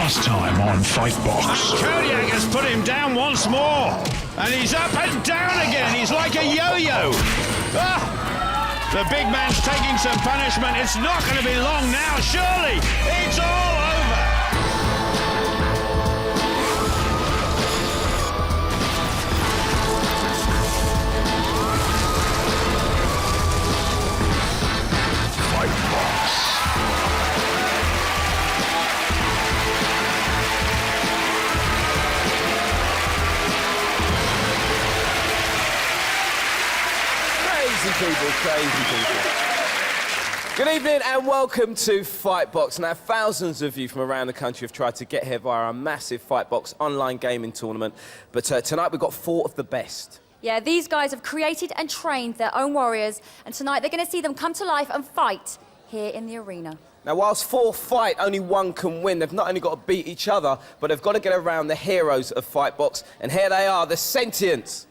last time on Fightbox. Kodiak has put him down once more, and he's up and down again. He's like a yo-yo. The big man's taking some punishment. It's not going to be long now, surely. It's all over. Fightbox. Crazy people. Good evening and welcome to Fightbox. Now, thousands of you from around the country have tried to get here via our massive Fightbox online gaming tournament. But tonight we've got 4 of the best. Yeah, these guys have created and trained their own warriors, and tonight they're going to see them come to life and fight here in the arena. Now, whilst 4 fight, only 1 can win. They've not only got to beat each other, but they've got to get around the heroes of Fightbox. And here they are, the Sentients.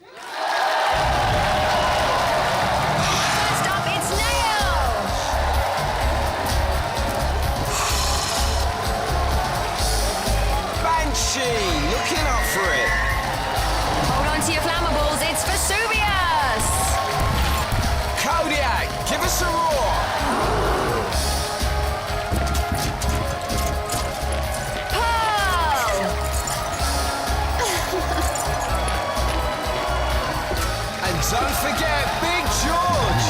Looking up for it. Hold on to your flammables, it's Vesuvius! Kodiak, give us a roar. Pearl! And don't forget Big George.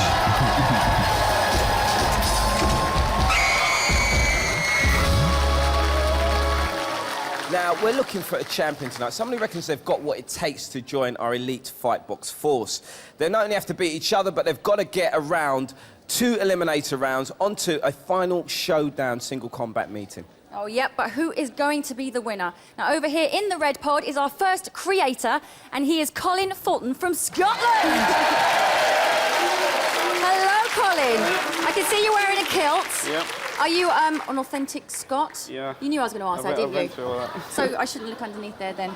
Now, we're looking for a champion tonight. Somebody reckons they've got what it takes to join our elite Fightbox force. They not only have to beat each other, but they've got to get around 2 eliminator rounds onto a final showdown single combat meeting. Oh, yep, but who is going to be the winner? Now, over here in the red pod is our first creator, and he is Colin Fulton from Scotland. Hello, Colin. I can see you're wearing a kilt. Yep. Are you an authentic Scot? Yeah. You knew I was going to ask that, didn't you? All that. So I shouldn't look underneath there then.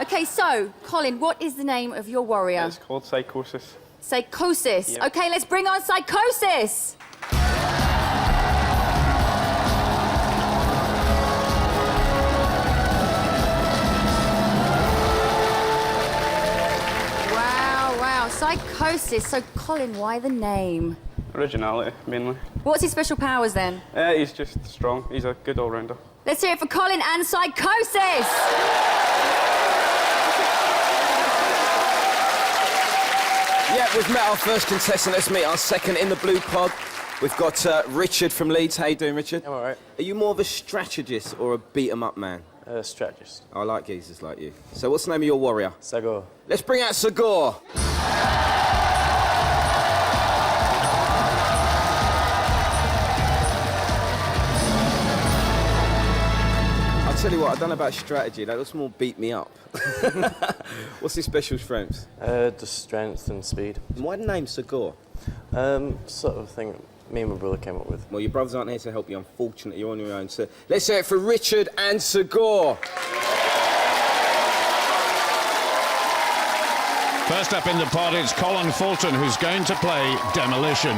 Okay, so, Colin, what is the name of your warrior? It's called Psychosis. Psychosis. Yep. Okay, let's bring on Psychosis. Wow, Psychosis. So, Colin, why the name? Originality, mainly. What's his special powers then? He's just strong. He's a good all-rounder. Let's hear it for Colin and Psychosis. Yeah, we've met our first contestant. Let's meet our second in the blue pod. We've got Richard from Leeds. How you doing, Richard? I'm all right. Are you more of a strategist or a beat-em-up man? Strategist. I like geezers like you. So what's the name of your warrior? Sago. Let's bring out Sagor. I'll tell you what, I don't know about strategy. That looks more beat me up. What's his special strengths? Just strength and speed. And why the name Sagor? Sort of thing me and my brother came up with. Well, your brothers aren't here to help you. Unfortunately, you're on your own. So let's hear it for Richard and Sagor. First up in the pod, it's Colin Fulton, who's going to play Demolition.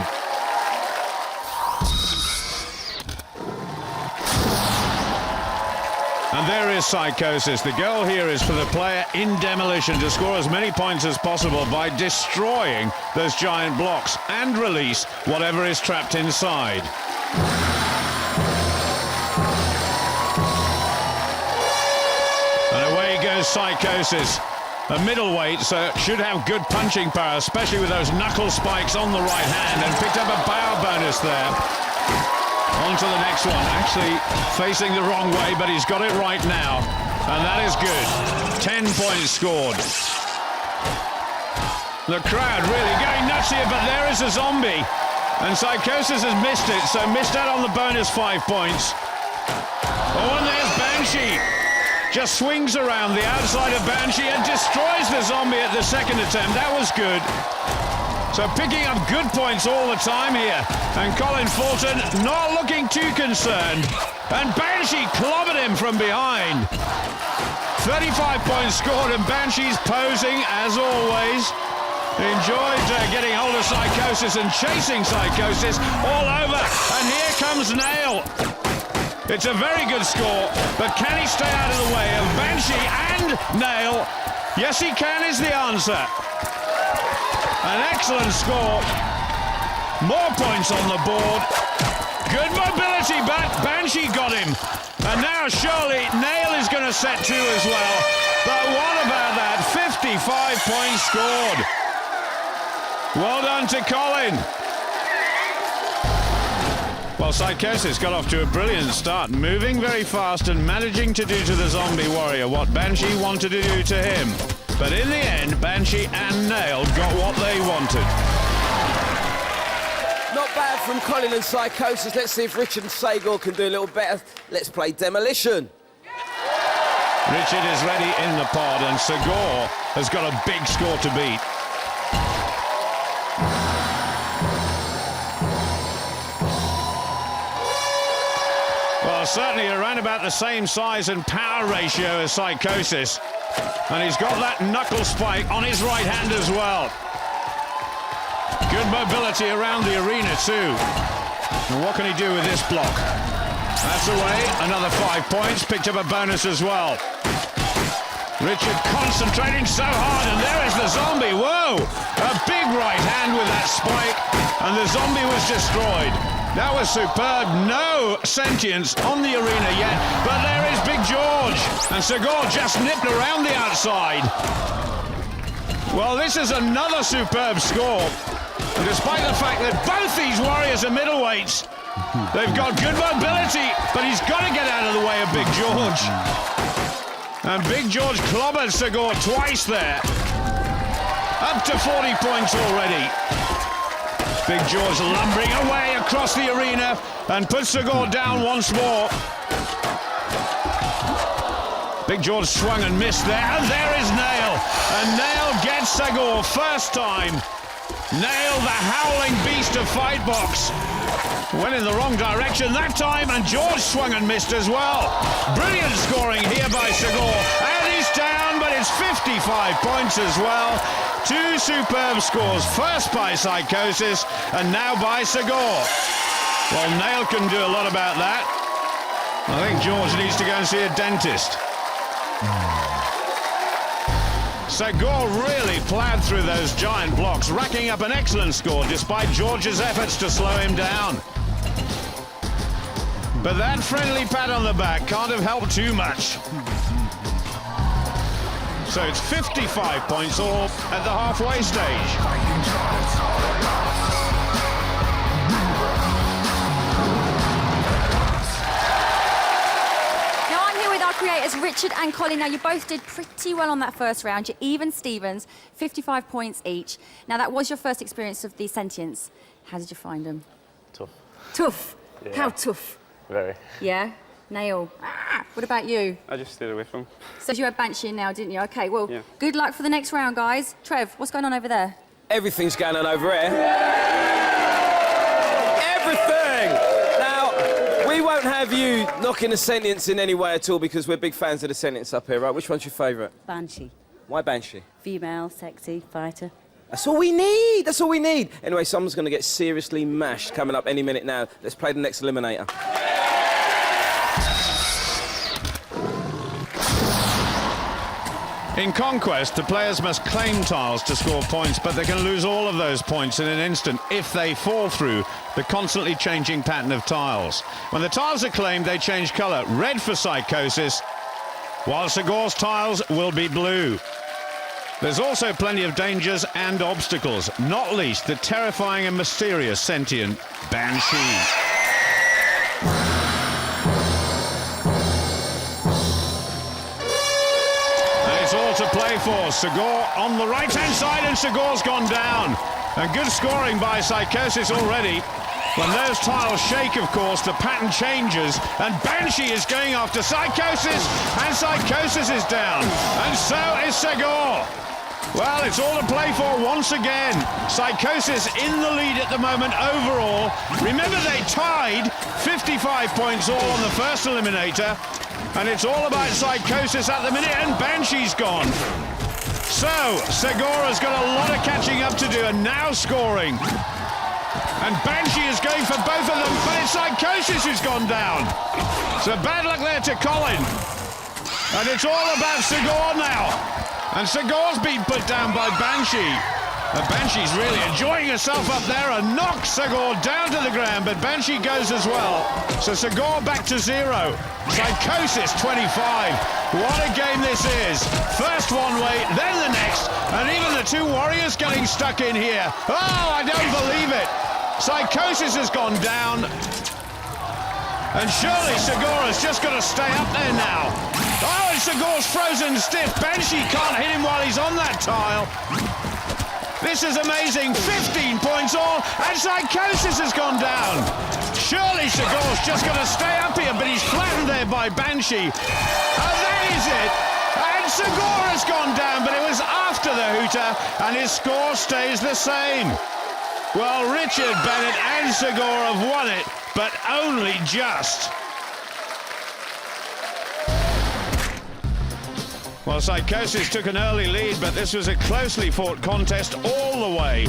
And there is Psychosis. The goal here is for the player in Demolition to score as many points as possible by destroying those giant blocks and release whatever is trapped inside. And away goes Psychosis. A middleweight, so should have good punching power, especially with those knuckle spikes on the right hand, and picked up a power bonus there. On to the next one. Actually facing the wrong way, but he's got it right now. And that is good. 10 points scored. The crowd really going nuts here, but there is a zombie. And Psychosis has missed it, so missed out on the bonus 5 points. Oh, and there's Banshee. Just swings around the outside of Banshee and destroys the zombie at the second attempt. That was good. So picking up good points all the time here. And Colin Fulton not looking too concerned. And Banshee clobbered him from behind. 35 points scored, and Banshee's posing as always. Enjoyed getting hold of Psychosis and chasing Psychosis all over. And here comes Nail. It's a very good score, but can he stay out of the way of Banshee and Nail? Yes, he can is the answer. An excellent score. More points on the board. Good mobility, but Banshee got him. And now surely Nail is going to set 2 as well. But what about that? 55 points scored. Well done to Colin. Well, Psychosis got off to a brilliant start, moving very fast and managing to do to the zombie warrior what Banshee wanted to do to him. But in the end, Banshee and Nail got what they wanted. Not bad from Colin and Psychosis. Let's see if Richard and Sagor can do a little better. Let's play Demolition. Richard is ready in the pod, and Sagor has got a big score to beat. Well, certainly around about the same size and power ratio as Psychosis. And he's got that knuckle spike on his right hand as well. Good mobility around the arena too. And what can he do with this block? That's away, another 5 points, picked up a bonus as well. Richard concentrating so hard, and there is the zombie. Whoa! A big right hand with that spike, and the zombie was destroyed. That was superb. No sentience on the arena yet, but there is Big George. And Sagor just nipped around the outside. Well, this is another superb score. And despite the fact that both these warriors are middleweights, they've got good mobility, but he's got to get out of the way of Big George. And Big George clobbered Sagor twice there. Up to 40 points already. Big George lumbering away across the arena and puts Sagor down once more. Big George swung and missed there, and there is Nail. And Nail gets Sagor first time. Nail, the howling beast of Fightbox. Went in the wrong direction that time, and George swung and missed as well. Brilliant scoring here by Sagor. And he's down, but it's 55 points as well. 2 superb scores, first by Psychosis, and now by Sagor. Well, Nail can do a lot about that. I think George needs to go and see a dentist. Sagor really ploughed through those giant blocks, racking up an excellent score despite George's efforts to slow him down. But that friendly pat on the back can't have helped too much. So it's 55 points all at the halfway stage. Now I'm here with our creators, Richard and Colin. Now you both did pretty well on that first round. You're even Stevens, 55 points each. Now that was your first experience of the sentience. How did you find them? Tough. Tough? Yeah. How tough? Very. Yeah? Nail. What about you? I just stayed away from him. So you had Banshee now, didn't you? Okay, well, Yeah. good luck for the next round, guys. Trev, what's going on over there? Everything's going on over here. Everything! Now, we won't have you knocking the sentience in any way at all because we're big fans of the sentience up here, right? Which one's your favourite? Banshee. Why Banshee? Female, sexy, fighter. That's all we need. That's all we need. Anyway, someone's going to get seriously mashed coming up any minute now. Let's play the next eliminator. In Conquest, the players must claim tiles to score points, but they can lose all of those points in an instant if they fall through the constantly changing pattern of tiles. When the tiles are claimed, they change colour. Red for Psychosis, while Sagor's tiles will be blue. There's also plenty of dangers and obstacles, not least the terrifying and mysterious sentient Banshee. It's all to play for. Sagor on the right-hand side, and Sagor's gone down. And good scoring by Psychosis already. When those tiles shake, of course, the pattern changes, and Banshee is going after Psychosis, and Psychosis is down. And so is Sagor. Well, it's all to play for once again. Psychosis in the lead at the moment overall. Remember, they tied 55 points all on the first eliminator. And it's all about Psychosis at the minute, and Banshee's gone. So, Sagor has got a lot of catching up to do, and now scoring. And Banshee is going for both of them, but it's Psychosis who's gone down. So bad luck there to Colin. And it's all about Segor now. And Segor's been put down by Banshee. And Banshee's really enjoying herself up there and knocks Segor down to the ground, but Banshee goes as well. So Segor back to 0. Psychosis 25. What a game this is. First one way, then the next, and even the two warriors getting stuck in here. Oh, I don't believe it. Psychosis has gone down. And surely Segor has just got to stay up there now. Oh, and Segor's frozen stiff. Banshee can't hit him while he's on that tile. This is amazing. 15 points all, and Psychosis has gone down. Surely Segor's just going to stay up here, but he's flattened there by Banshee. And that is it. And Segor has gone down, but it was after the hooter, and his score stays the same. Well, Richard Bennett and Segor have won it, but only just. Well, Psychosis took an early lead, but this was a closely fought contest all the way.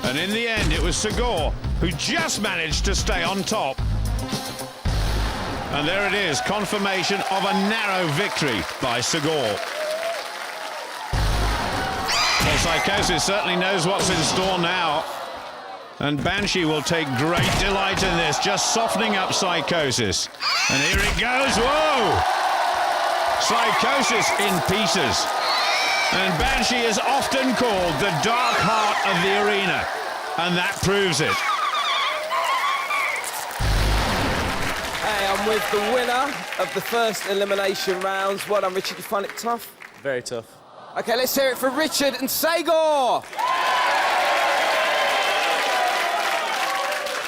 And in the end, it was Segor who just managed to stay on top. And there it is, confirmation of a narrow victory by Segor. Well, Psychosis certainly knows what's in store now. And Banshee will take great delight in this, just softening up Psychosis. And here it goes, whoa! Psychosis in pieces. And Banshee is often called the dark heart of the arena. And that proves it. Hey, I'm with the winner of the first elimination rounds. Well done, Richard. You find it tough? Very tough. OK, let's hear it for Richard and Segor.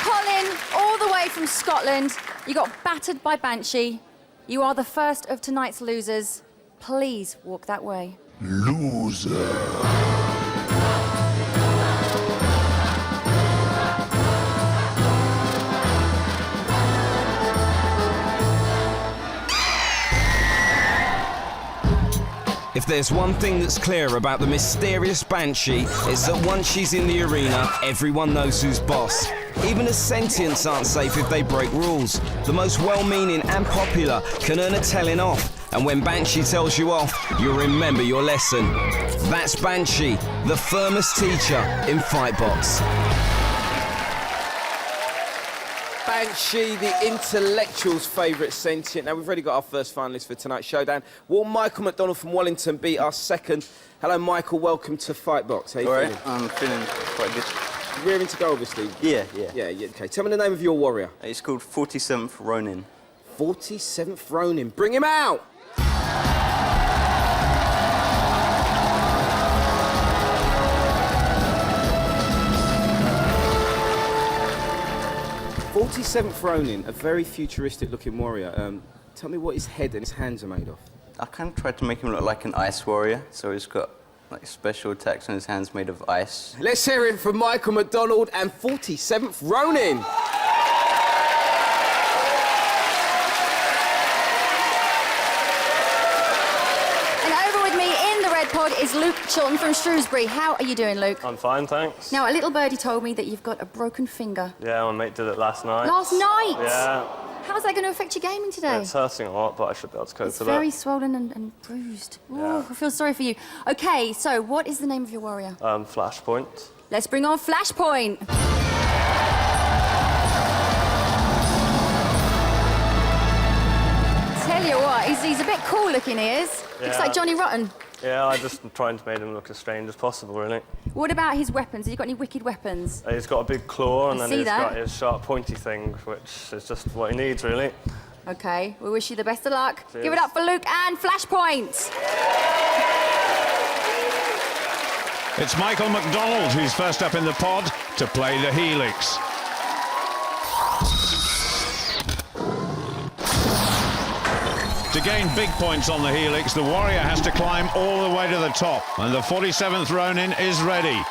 Colin, all the way from Scotland, you got battered by Banshee. You are the first of tonight's losers. Please walk that way. Loser. If there's one thing that's clear about the mysterious Banshee, it's that once she's in the arena, everyone knows who's boss. Even the sentients aren't safe if they break rules. The most well-meaning and popular can earn a telling off. And when Banshee tells you off, you'll remember your lesson. That's Banshee, the firmest teacher in Fightbox. Banshee, the intellectual's favourite sentient. Now, we've already got our first finalist for tonight's showdown. Will Michael McDonald from Wellington be our second? Hello, Michael. Welcome to Fightbox. How you feeling? I'm feeling quite good. Rearing to go, obviously. Yeah. OK. Tell me the name of your warrior. It's called 47th Ronin. 47th Ronin. Bring him out! 47th Ronin, a very futuristic-looking warrior. Tell me what his head and his hands are made of. I kind of tried to make him look like an ice warrior, so he's got like special attacks on his hands made of ice. Let's hear it from Michael McDonald and 47th Ronin. Pod is Luke Chilton from Shrewsbury. How are you doing, Luke? I'm fine, thanks. Now, a little birdie told me that you've got a broken finger. Yeah, my mate did it last night. Last night? Yeah. How's that going to affect your gaming today? It's hurting a lot, but I should be able to cope with that. It's very swollen and bruised. Ooh, Yeah. I feel sorry for you. OK, so what is the name of your warrior? Flashpoint. Let's bring on Flashpoint. Tell you what, he's a bit cool looking, he is. Looks like Johnny Rotten. Yeah, I just trying to make him look as strange as possible, really. What about his weapons? Has he got any wicked weapons? He's got a big claw, and then see he's that. got his sharp, pointy thing, which is just what he needs, really. OK, we wish you the best of luck. Cheers. Give it up for Luke and Flashpoint. It's Michael McDonald who's first up in the pod to play the Helix. To gain big points on the Helix, the warrior has to climb all the way to the top, and the 47th Ronin is ready.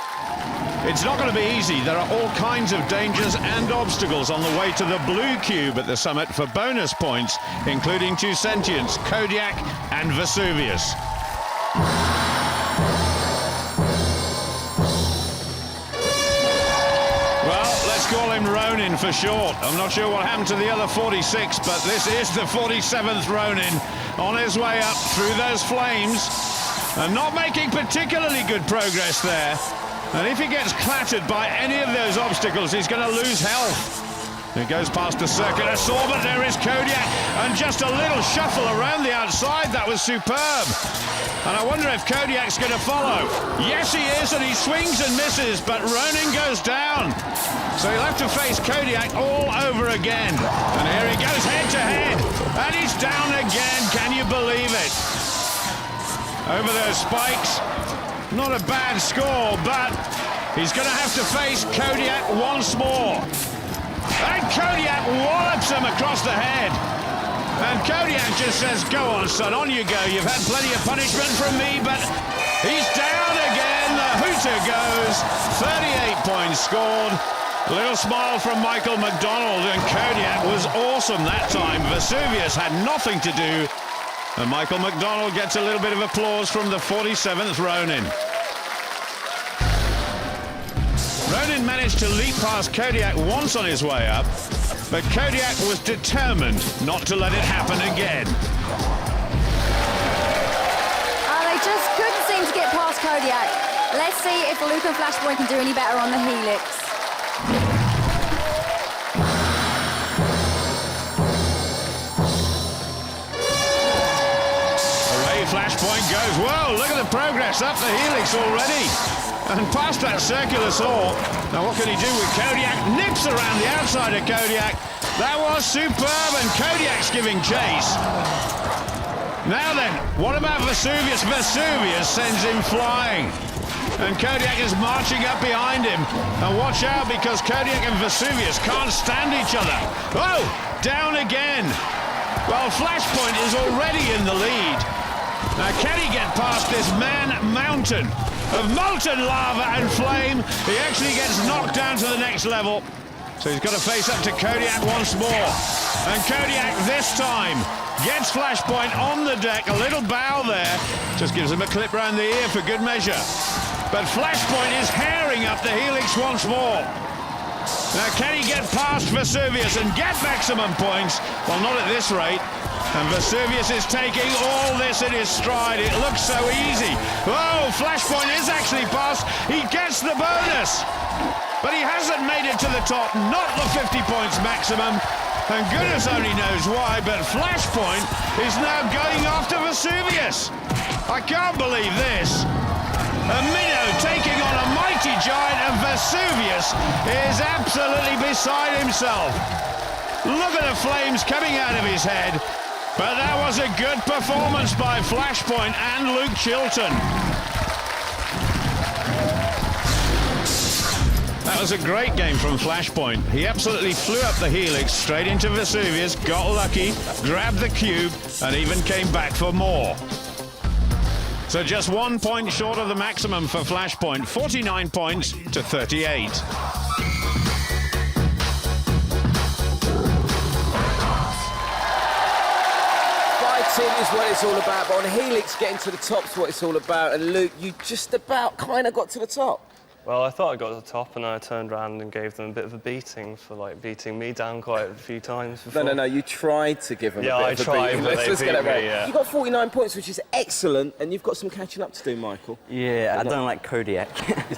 It's not going to be easy. There are all kinds of dangers and obstacles on the way to the blue cube at the summit for bonus points, including two sentients, Kodiak and Vesuvius. Well, Ronin for short. I'm not sure what happened to the other 46, but this is the 47th Ronin on his way up through those flames and not making particularly good progress there. And if he gets clattered by any of those obstacles, he's going to lose health. It goes past the circular saw, but there is Kodiak, and just a little shuffle around the outside. That was superb. And I wonder if Kodiak's going to follow. Yes, he is, and he swings and misses, but Ronin goes down. So he'll have to face Kodiak all over again. And here he goes head-to-head, and he's down again. Can you believe it? Over those spikes. Not a bad score, but he's going to have to face Kodiak once more. And Kodiak wallops him across the head. And Kodiak just says, go on, son, on you go. You've had plenty of punishment from me, but he's down again. The hooter goes. 38 points scored. A little smile from Michael McDonald, and Kodiak was awesome that time. Vesuvius had nothing to do. And Michael McDonald gets a little bit of applause from the 47th Ronin. Ronin managed to leap past Kodiak once on his way up, but Kodiak was determined not to let it happen again. They just couldn't seem to get past Kodiak. Let's see if Luke and Flashpoint can do any better on the Helix. Away Flashpoint goes. Whoa, look at the progress up the Helix already. And past that circular saw. Now what can he do with Kodiak? Nips around the outside of Kodiak. That was superb, and Kodiak's giving chase. Now then, what about Vesuvius? Vesuvius sends him flying. And Kodiak is marching up behind him. And watch out, because Kodiak and Vesuvius can't stand each other. Oh, down again. Well, Flashpoint is already in the lead. Now, can he get past this man-mountain of molten lava and flame? He actually gets knocked down to the next level. So he's got to face up to Kodiak once more. And Kodiak this time gets Flashpoint on the deck. A little bow there. Just gives him a clip round the ear for good measure. But Flashpoint is herring up the Helix once more. Now, can he get past Vesuvius and get maximum points? Well, not at this rate. And Vesuvius is taking all this in his stride. It looks so easy. Oh, Flashpoint is actually past. He gets the bonus. But he hasn't made it to the top, not the 50 points maximum. And goodness only knows why, but Flashpoint is now going after Vesuvius. I can't believe this. A minnow taking on a mighty giant, and Vesuvius is absolutely beside himself. Look at the flames coming out of his head. But that was a good performance by Flashpoint and Luke Chilton. That was a great game from Flashpoint. He absolutely flew up the Helix straight into Vesuvius, got lucky, grabbed the cube, and even came back for more. So just 1 point short of the maximum for Flashpoint, 49 points to 38. Fighting is what it's all about, but on Helix, getting to the top's what it's all about. And Luke, you just about kind of got to the top. Well, I thought I got to the top, and I turned around and gave them a bit of a beating for, like, beating me down quite a few times before. No, you tried to give them a bit of a beating. Yeah, I tried, but Let's they get it beat right. me, yeah. You got 49 points, which is excellent, and you've got some catching up to do, Michael. Yeah, I don't like Kodiak.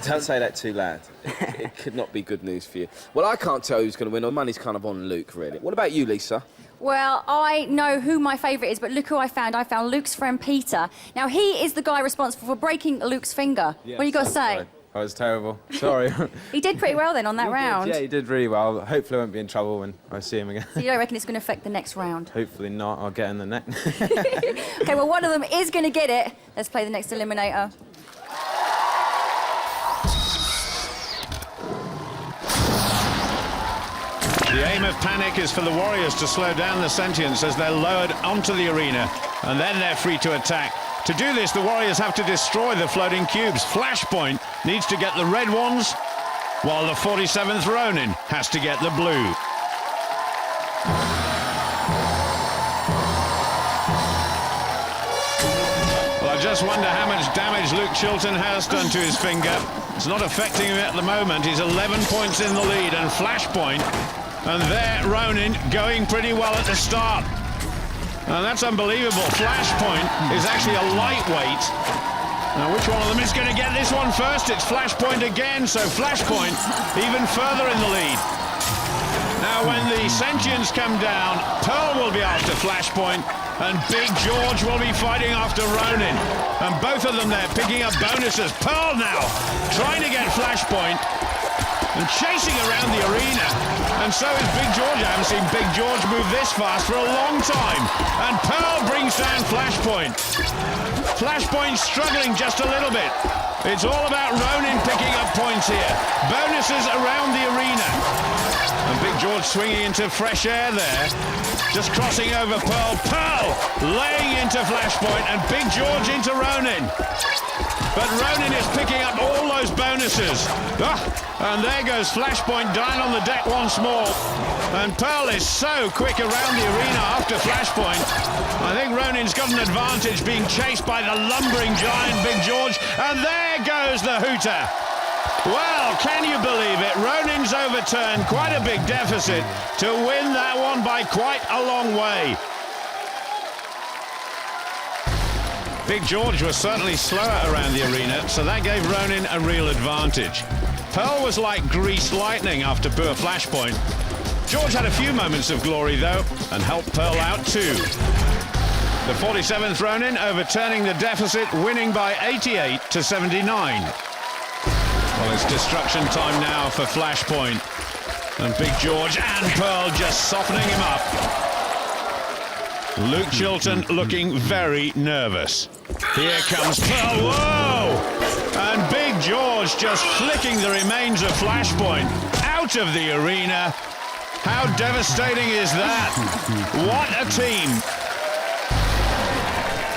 Don't say that too loud. It could not be good news for you. Well, I can't tell who's going to win. The money's kind of on Luke, really. What about you, Lisa? Well, I know who my favourite is, but look who I found. I found Luke's friend Peter. Now, he is the guy responsible for breaking Luke's finger. Yeah, what do you got to say? Right. I was terrible. Sorry. He did pretty well then on that round. Yeah, he did really well. Hopefully I won't be in trouble when I see him again. So you don't reckon it's going to affect the next round? Hopefully not. I'll get in the neck. OK, well, one of them is going to get it. Let's play the next eliminator. The aim of Panic is for the Warriors to slow down the Sentients as they're lowered onto the arena, and then they're free to attack. To do this, the Warriors have to destroy the floating cubes. Flashpoint needs to get the red ones, while the 47th Ronin has to get the blue. Well, I just wonder how much damage Luke Chilton has done to his finger. It's not affecting him at the moment. He's 11 points in the lead and Flashpoint. And there, Ronin going pretty well at the start. And that's unbelievable. Flashpoint is actually a lightweight. Now, which one of them is going to get this one first? It's Flashpoint again, so Flashpoint even further in the lead. Now, when the Sentients come down, Pearl will be after Flashpoint, and Big George will be fighting after Ronin. And both of them there picking up bonuses. Pearl now trying to get Flashpoint and chasing around the arena. And so is Big George. I haven't seen Big George move this fast for a long time. And Pearl brings down Flashpoint. Flashpoint struggling just a little bit. It's all about Ronin picking up points here. Bonuses around the arena. And Big George swinging into fresh air there. Just crossing over Pearl. Pearl laying into Flashpoint and Big George into Ronin. But Ronin is picking up all those bonuses. And there goes Flashpoint down on the deck once more. And Pearl is so quick around the arena after Flashpoint. I think Ronin's got an advantage being chased by the lumbering giant Big George. And there goes the hooter. Well, can you believe it? Ronin's overturned quite a big deficit to win that one by quite a long way. Big George was certainly slower around the arena, so that gave Ronin a real advantage. Pearl was like greased lightning after poor Flashpoint. George had a few moments of glory, though, and helped Pearl out too. The 47th Ronin overturning the deficit, winning by 88 to 79. Well, it's destruction time now for Flashpoint. And Big George and Pearl just softening him up. Luke Chilton looking very nervous. Here comes Pearl. Whoa! And Big George just flicking the remains of Flashpoint out of the arena. How devastating is that? What a team.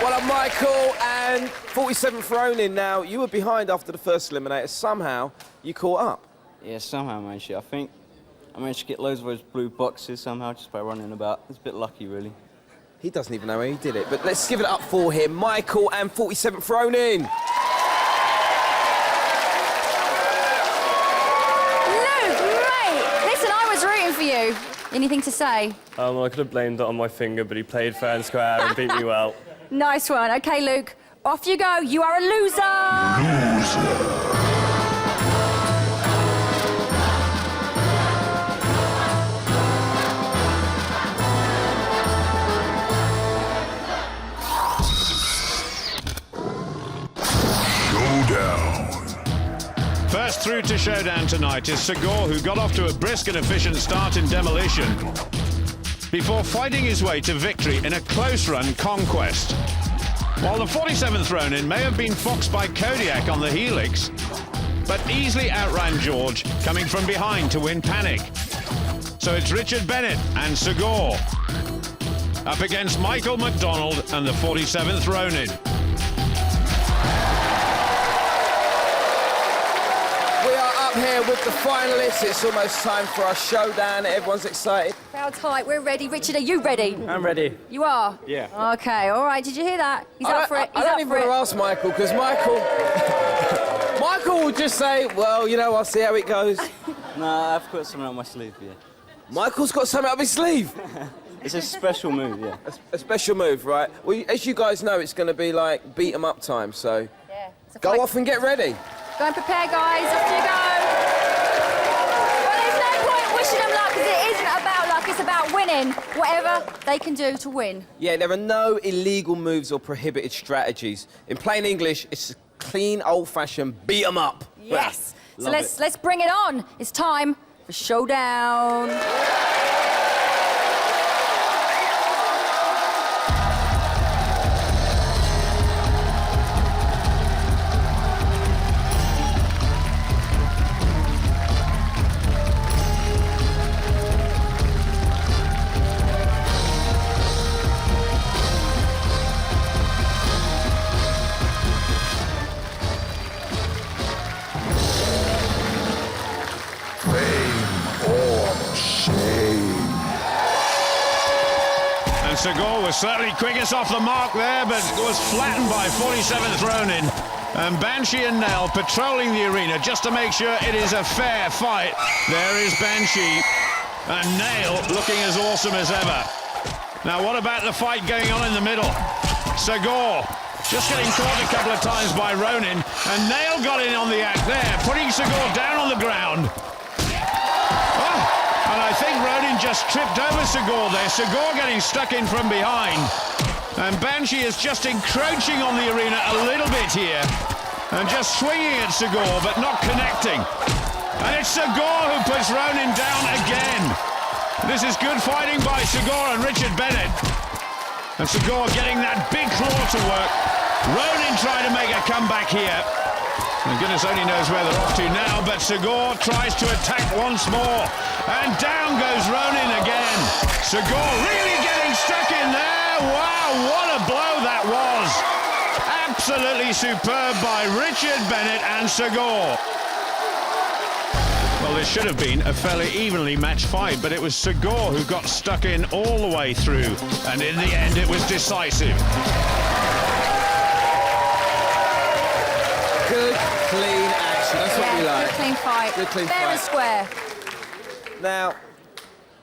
Well, I'm Michael and 47th Ronin now. You were behind after the first eliminator. Somehow you caught up. Yeah, somehow I managed to get loads of those blue boxes somehow just by running about. It's a bit lucky, really. He doesn't even know how he did it, but let's give it up for him. Michael and 47th Ronin. Luke, mate, listen, I was rooting for you. Anything to say? I could have blamed it on my finger, but he played fair and square and beat me well. Nice one. Okay, Luke, off you go. You are a loser. First through to Showdown tonight is Segor, who got off to a brisk and efficient start in Demolition before fighting his way to victory in a close-run Conquest. While the 47th Ronin may have been foxed by Kodiak on the Helix, but easily outran George, coming from behind to win Panic. So it's Richard Bennett and Segor up against Michael McDonald and the 47th Ronin. Here with the finalists. It's almost time for our showdown. Everyone's excited. Crowd tight, we're ready. Richard, are you ready? I'm ready. You are? Yeah. Okay, all right. Did you hear that? He's up for it. He's I don't up even for want it. to ask Michael, because Michael will just say, well, you know, I'll see how it goes. Nah, I've got something up my sleeve, yeah. Michael's got something up his sleeve. It's a special move, yeah. A special move, right? Well, as you guys know, it's going to be like beat 'em up time, so Yeah. It's a go fight. off and get ready. Go and prepare, guys. Off you go. Well, there's no point wishing them luck, because it isn't about luck. It's about winning whatever they can do to win. Yeah, there are no illegal moves or prohibited strategies. In plain English, it's a clean, old-fashioned beat 'em up. Yes. So Love let's bring it on. It's time for Showdown. Fame or shame. Segor was certainly quickest off the mark there, but was flattened by 47th Ronin. And Banshee and Nail patrolling the arena just to make sure it is a fair fight. There is Banshee and Nail looking as awesome as ever. Now what about the fight going on in the middle? Segor just getting caught a couple of times by Ronin, and Nail got in on the act there, putting Segor down on the ground. Oh, and I think Ronin just tripped over Segor there. Segor getting stuck in from behind. And Banshee is just encroaching on the arena a little bit here, and just swinging at Segor, but not connecting. And it's Segor who puts Ronin down again. This is good fighting by Segor and Richard Bennett. And Segor getting that big claw to work. Ronin trying to make a comeback here. And goodness only knows where they're off to now, but Segor tries to attack once more. And down goes Ronin again. Segor really getting stuck in there. Wow, what a blow that was. Absolutely superb by Richard Bennett and Segor. Well, this should have been a fairly evenly matched fight, but it was Segor who got stuck in all the way through, and in the end it was decisive. Good, clean action. That's what we like. Good, clean fight. Good, clean Fair and fight. square. Now,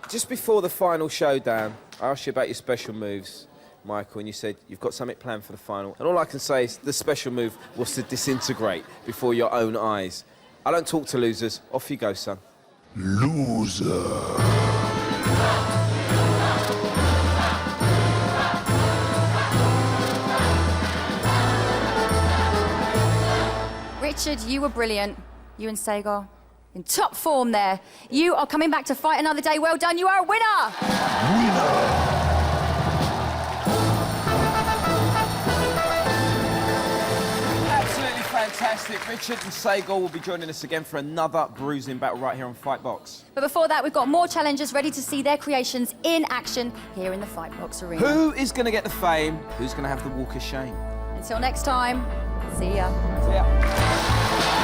just before the final showdown, I asked you about your special moves, Michael, and you said you've got something planned for the final. And all I can say is the special move was to disintegrate before your own eyes. I don't talk to losers. Off you go, son. Loser. Richard, you were brilliant. You and Segor in top form there. You are coming back to fight another day. Well done. You are a winner. Absolutely fantastic. Richard and Segor will be joining us again for another bruising battle right here on Fightbox. But before that, we've got more challengers ready to see their creations in action here in the Fightbox arena. Who is going to get the fame? Who's going to have the walk of shame? Until next time, see ya. See ya.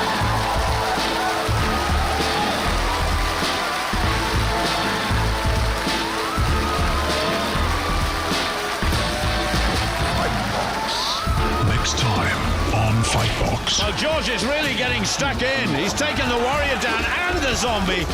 Next time on Fightbox. Well, George is really getting stuck in. He's taken the warrior down and the zombie